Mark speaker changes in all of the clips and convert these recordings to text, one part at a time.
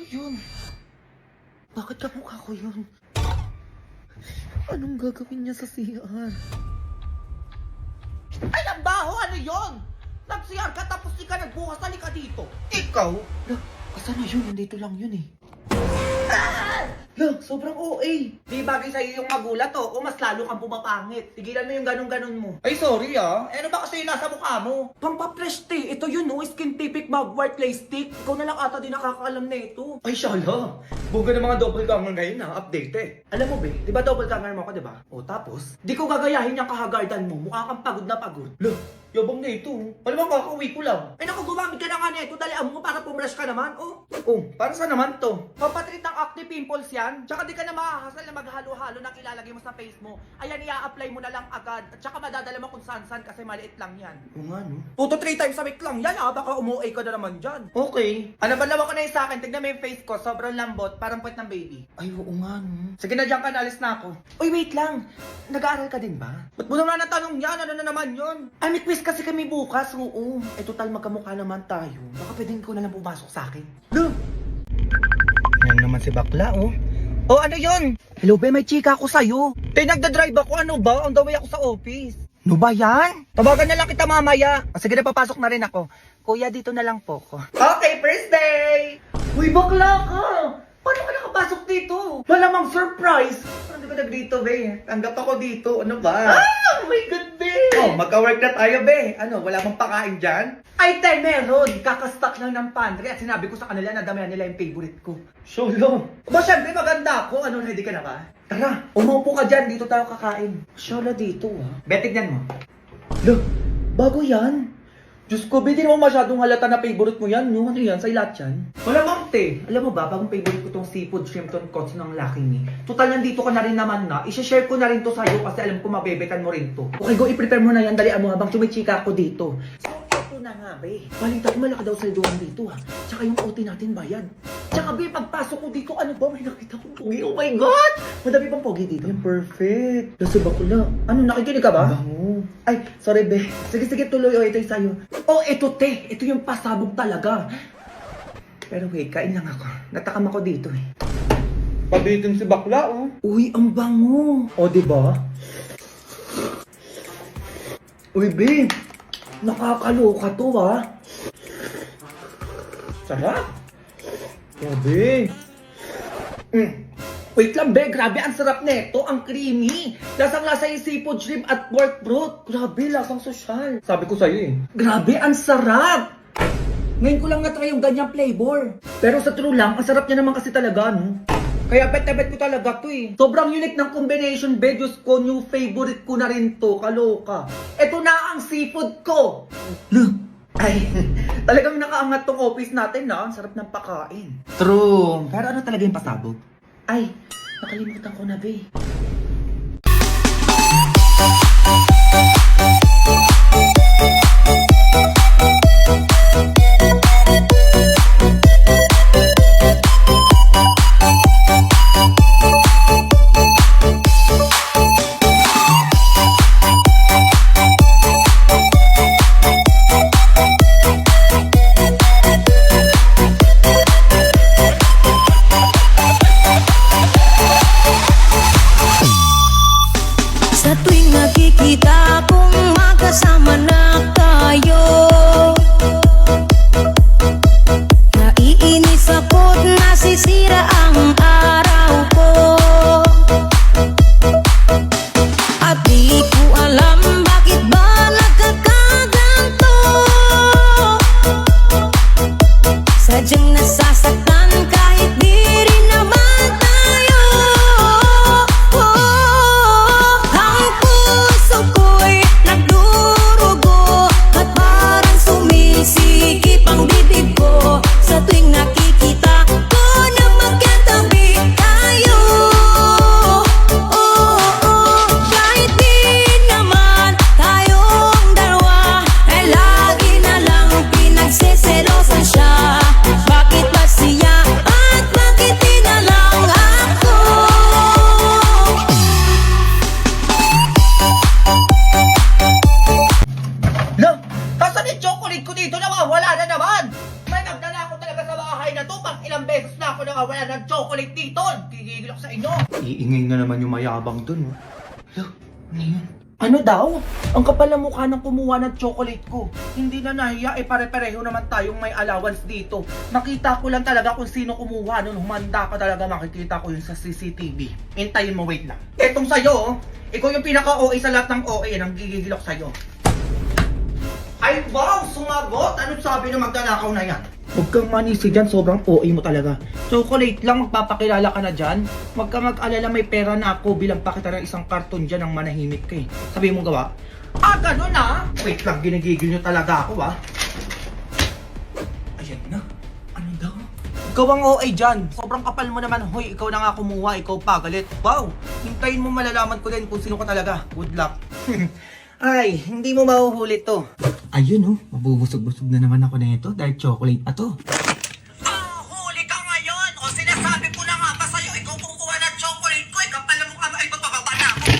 Speaker 1: yun? Bakit kamukha ko yun? Anong gagawin niya sa CR? Ay, ang baho! Ano yun? Nag-CR ka tapos di ka nagbukas, halika dito. Ikaw? Lah, asan na yun? Nandito lang yun eh. Lah, sobrang OA. Di bagay sa'yo yung magulat o mas lalo kang pumapangit. Tigilan mo yung ganun-ganun mo. Ay, sorry ah. Eh, ano ba kasi yung nasa mukha mo? Pampapreste. Ito yun, no? Skin typic mugwort clay stick. Ikaw na lang ata din nakakaalam na ito. Ay, shala. Buga ng mga double ganger ngayon na update eh. Alam mo ba, di ba double ganger mo ako, di ba? O tapos, di ko gagayahin yung kahagardan mo. Mukha kang pagod na pagod. Lah, yabang na ito. Alam mo, kakauwi ko lang. Ay, naku, gumamit ka na nga na ito. Dalian mo para pumrush ka naman, oh. Oh, para saan naman to? Papatreat ng acne pimples yan. Tsaka di ka na makakasal na maghalo-halo ng ilalagay mo sa face mo. Ayan, i-apply mo na lang agad. At tsaka madadala mo kung saan-saan kasi maliit lang yan. Oo nga, no? 2 to 3 times a week lang yan, ah. Baka umuwi ka na naman dyan. Okay. Ano ba naman ko na yung sa akin? Tignan mo yung face ko. Sobrang lambot. Parang puwet ng baby. Ay, oo nga, no? Sige na, dyan ka. Alis na ako. Uy, wait lang. Nag-aaral ka din ba? Ba't mo naman natanong yan? Ano na naman yun? Ay, may quiz kasi kami bukas. Oo. Eh, total magkamukha naman tayo. Baka pwedeng ko na lang pumasok sa akin. Look! Yan naman si bakla, oh. Oh, ano yun? Hello, be, may chika ako sa'yo. Nagda-drive ako, ano ba? On the way ako sa office. Ano ba yan? Tawagan na lang kita mamaya. Sige na, papasok na rin ako. Kuya, dito na lang po ko. Okay, first day! Uy, bakla ka! Paano ka nakapasok dito? Malamang surprise! Ano ka dito, be? Tanggap ako dito. Ano ba? Ah! Oh my God, be! Oh, magka-work na tayo, be. Ano, wala mong pakain dyan? Ay, tay, meron! Kakastock lang ng pantry at sinabi ko sa kanila na damihan nila yung favorite ko. Solo! Ba, syempre maganda ako. Ano, ready ka na ba? Tara, umupo ka dyan. Dito tayo kakain. Solo dito, ha? Be, tignan mo. Look, bago yan. Diyos ko, be, di naman masyadong halata na favorite mo yan, no? Ano yan? Sa lahat yan? Wala, ma'am, te. Alam mo ba, bagong favorite ko tong seafood shrimp tonkotsu ng Lucky Me. Total, nandito ka na rin naman na. I-share ko na rin to sa'yo kasi alam ko mabebetan mo rin to. Okay, go, i-prepare mo na yan. Dalian mo habang chumichika ako dito. So, ito na nga, be. Balita ko malaki daw sa doon dito, ha? Tsaka yung OT natin bayad. Tsaka, be, pagpasok ko dito, ano ba? May nakita kong pogi. Oh my God! Madami pang pogi dito. Yan, perfect. Nasa bakula. Ano, nakikinig ka ba? Bango. Ay, sorry, be. Sige, tuloy. O, ito yung sa'yo. Oh, ito, te. Ito yung pasabog talaga. Pero wait, kain lang ako. Natakam ako dito, eh. Pabitin si bakla, oh. Uy, ang bango. O, diba? Uy, be. Nakakaloka to, ah. Sarap. Grabe. Wait lang, be. Grabe, ang sarap neto. Ang creamy. Lasang-lasa yung seafood shrimp at pork broth. Grabe, lasang sosyal. Sabi ko sa'yo, eh. Grabe, ang sarap. Ngayon ko lang na-try yung ganyang flavor. Pero sa true lang, ang sarap niya naman kasi talaga, no? Kaya bet na bet ko talaga to, eh. Sobrang unique ng combination, be. Diyos ko, new favorite ko na rin to. Kaloka. Ito na ang seafood ko. Look. Ay, talagang nakaangat tong office natin, na. Ang sarap ng pakain. True. Pero ano talaga yung pasabog? Ay, nakalimutan ko na, be.
Speaker 2: Sa tuwing nakikita kong magkasama na tayo,
Speaker 1: ako nakawala ng chocolate dito. Gigigil ako sa inyo. Iingay nga naman yung mayabang dun. Hello, ano yun? Ano daw? Ang kapal na mukha ng kumuha ng chocolate ko. Hindi na nahiya, pare-pareho naman tayong may allowance dito. Nakita ko lang talaga kung sino kumuha nun. Humanda ka talaga, makikita ko yun sa CCTV. Hintayin mo, wait lang. Etong sa'yo, ikaw yung pinaka-OA sa lahat ng OA, nang gigigil ako sa'yo. Ay wow, sumagot! Anong sabi ng magdanakaw na yan? Huwag kang manisi dyan, sobrang OA mo talaga. Chocolate lang, magpapakilala ka na dyan. Huwag ka mag-alala, may pera na ako bilang pakita ng isang karton dyan ang manahimik ka eh. Sabi mo gawa? Ah, ganun na? Wait lang, ginigigil nyo talaga ako ah. Ayan na, ano daw? Ikaw ang OA dyan. Sobrang kapal mo naman, hoy, ikaw na nga kumuha, ikaw pa, galit. Wow, hintayin mo malalaman ko din kung sino ka talaga. Good luck. Ay, hindi mo mahuhuli to. Ayun oh, mabubusog-busog na naman ako na ito dahil chocolate ato. Huli ka ngayon! O sinasabi ko na nga ba sa'yo, ikaw kukuha ng chocolate ko, kapal na mukha mo, ay papababa na ako.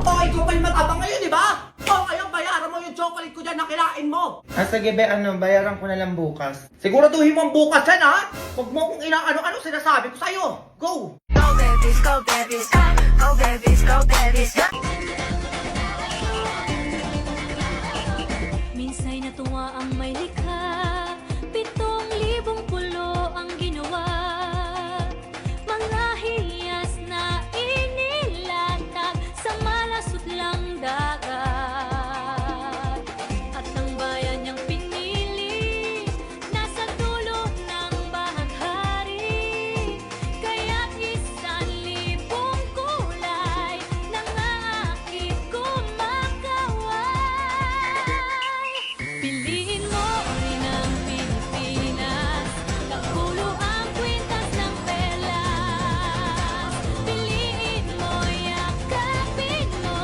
Speaker 1: O, ikaw pa yung matabang ngayon, di ba? O, ngayon bayaran mo yung chocolate ko dyan na kilain mo. Sige be, bayaran ko na lang bukas. Siguraduhin mo ang bukas yan ha? Huwag mo kung ano-ano sinasabi ko sa'yo. Go!
Speaker 2: Go babies, go babies, go babies, go babies. Minsa'y natuwa ang may likha, 7,000 pulo ang ginawa. Mga hiyas na inilatag sa malasot lang dagat. At ang bayan niyang pinili, nasa dulo ng bahaghari. Kaya 1,000 kulay nangaakit kumakaway. Piliin mo rin ang Pilipinas, kagulo ang kwintas ng pelas. Piliin mo, yakapin mo,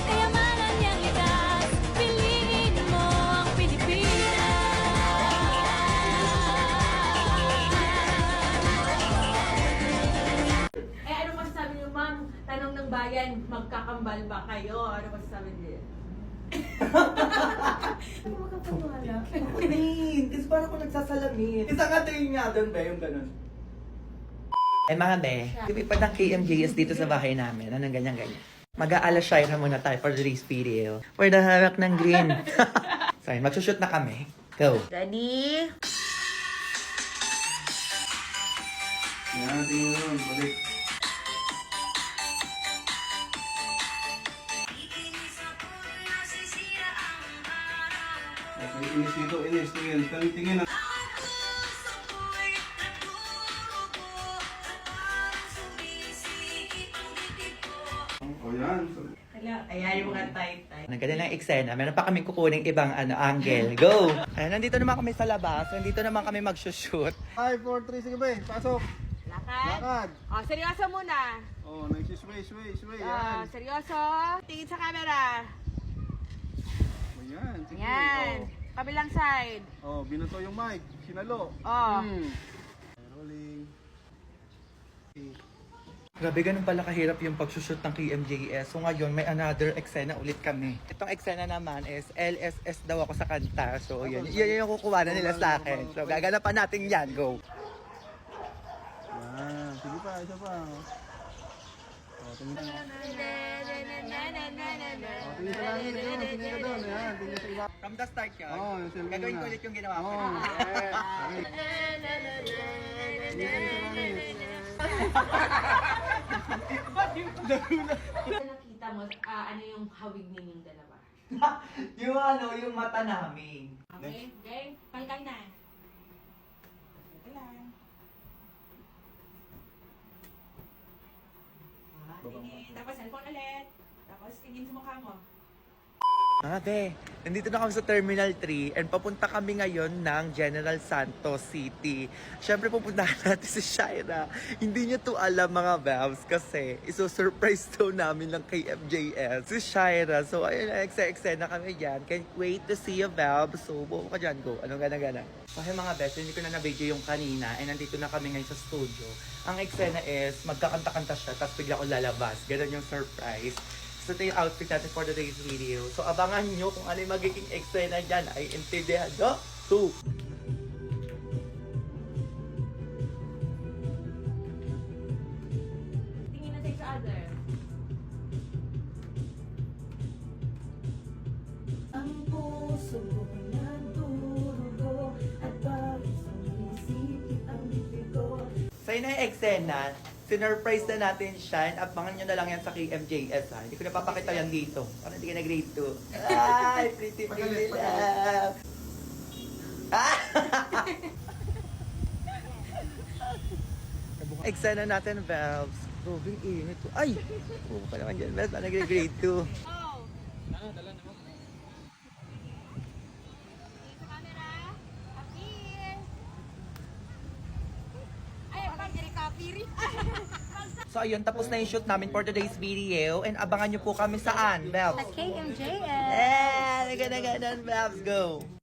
Speaker 2: kayamanan niyang likas. Piliin mo ang
Speaker 3: Ano masasabi niyo, ma'am? Tanong ng bayan, magkakambal ba kayo? Ano masasabi niyo? Ano makapaniwala?
Speaker 1: Queen, kasi parang ako nagsasalamin. Isang atin nga doon ba yung ganun? Mga be, lumipad ng KMJS dito sa bahay namin. Anong ganyan-ganyan? Mag-aalas shy na muna tayo for today's video. For the harak ng green. So, yun, magsushoot na kami. Go!
Speaker 3: Ready?
Speaker 4: Yan, tingin mo nun, balik. Okay, inis dito, inis, tingin, tingin na. O yan.
Speaker 3: Ayan yung mga tight-tight.
Speaker 1: Ang ganda ng eksena. Meron pa kami kukuning ibang angle. Go! Ayan, nandito naman kami sa labas. Nandito naman kami magsushoot.
Speaker 4: 5, 4, 3, sige ba, pasok.
Speaker 3: Lakad.
Speaker 4: Lakad.
Speaker 3: O, seryoso muna.
Speaker 4: Oh, nagsisway, sway, yan.
Speaker 3: Seryoso. Tingin sa camera.
Speaker 4: O yan, sige.
Speaker 3: Yan. Kabilang side.
Speaker 4: Oh, binato yung mic, sinalo.
Speaker 3: Oh.
Speaker 4: Rolling.
Speaker 1: Grabe, ganun pala kahirap yung pagsushoot ng KMJS. So ngayon, may another eksena ulit kami. Itong eksena naman is LSS daw ako sa kanta. So yun yung kukuha na nila sa akin. So gaganapan natin yan. Go!
Speaker 4: Yan, sige pa, isa pa. Oh, tingin ka. Oh, tingin ka lang, tingin ka doon. Yan, tingin sa iba.
Speaker 1: From the start yun.
Speaker 4: Oh, yung cellphone
Speaker 1: Gagawin
Speaker 4: na.
Speaker 1: ko ulit yung ginawa ko.
Speaker 4: Oh, okay. Tingin ka sa langit.
Speaker 3: Nakita mo, ano yung hawig ninyong dalawa?
Speaker 1: yung mata namin.
Speaker 3: Okay? Okay? Kay na. Ito lang. Tingin. Tapos cellphone ulit. Tapos tingin sa mukha mo.
Speaker 1: Be, nandito na kami sa Terminal 3 and papunta kami ngayon ng General Santos City. Siyempre pupuntahan natin si Shaira. Hindi niya to alam mga babs kasi iso-surprise to namin ng KMJS si Shaira. So ayun, eksena kami dyan. Can't wait to see you, babs. So buo ka dyan, go. Anong gana-gana? Okay mga best, hindi ko na na-video yung kanina and nandito na kami ngayon sa studio. Ang eksena is magkakanta-kanta siya tapos bigla ko lalabas. Ganun yung surprise. So ito yung outfit natin for today's video. So abangan nyo kung ano yung magiging eksena dyan ay intindihado. 2. Ito na yung eksena. Sinurprise na natin siya. Abangan nyo na lang yan sa KMJS ha. Hindi ko napapakita yan dito. Parang hindi ka na grade 2. Ay, pretty love. Eksena natin, Valves. Robing init to. Ay! Oo ka naman dyan, Valves. Nag-grade 2. So ayun, tapos na yung shoot namin for today's video. And abangan nyo po kami saan, Valves?
Speaker 2: KMJS.
Speaker 1: Eh, ganun, Valves, go!